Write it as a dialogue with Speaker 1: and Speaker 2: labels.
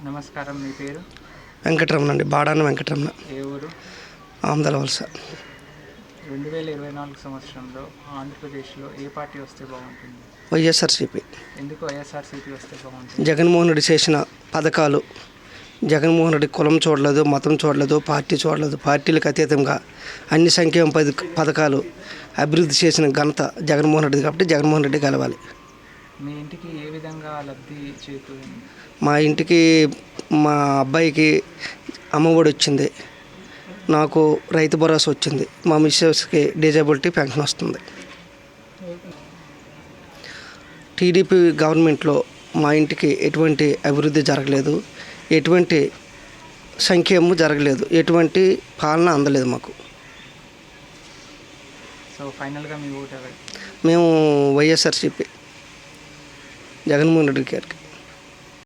Speaker 1: నమస్కారం. మీ పేరు?
Speaker 2: వెంకటరమణ అండి. బాడాన వెంకటరమణ.
Speaker 1: ఏ ఊరు?
Speaker 2: ఆమదల వలస.
Speaker 1: 2024 సంవత్సరంలో ఆంధ్రప్రదేశ్లో ఏ పార్టీ వస్తే బాగుంటుంది?
Speaker 2: వైఎస్ఆర్సీపీ.
Speaker 1: ఎందుకు వైఎస్ఆర్సీపీ వస్తే బాగుంటుంది?
Speaker 2: జగన్మోహన్ రెడ్డి చేసిన పథకాలు, జగన్మోహన్ రెడ్డి కులం చూడలేదు, మతం చూడలేదు, పార్టీ చూడలేదు. పార్టీలకు అతీతంగా అన్ని సంక్షేమ పథకాలు అభివృద్ధి చేసిన ఘనత జగన్మోహన్ రెడ్డి కాబట్టి జగన్మోహన్ రెడ్డి గెలవాలి.
Speaker 1: మీ ఇంటికి ఏ విధంగా లబ్ధి చేకూరింది?
Speaker 2: మా ఇంటికి మా అబ్బాయికి అమ్మఒడి వచ్చింది, నాకు రైతు భరోసా వచ్చింది, మా మిస్సెస్కి డిజేబిలిటీ పెన్షన్ వస్తుంది. టీడీపీ గవర్నమెంట్లో మా ఇంటికి ఎటువంటి అభివృద్ధి జరగలేదు, ఎటువంటి సంక్షేమం జరగలేదు, ఎటువంటి పాలన అందలేదు మాకు.
Speaker 1: సో ఫైనల్గా మీ ఓటు ఎవరు?
Speaker 2: మేము వైఎస్ఆర్సీపీ జగన్మోహన్ రెడ్డి గారికి.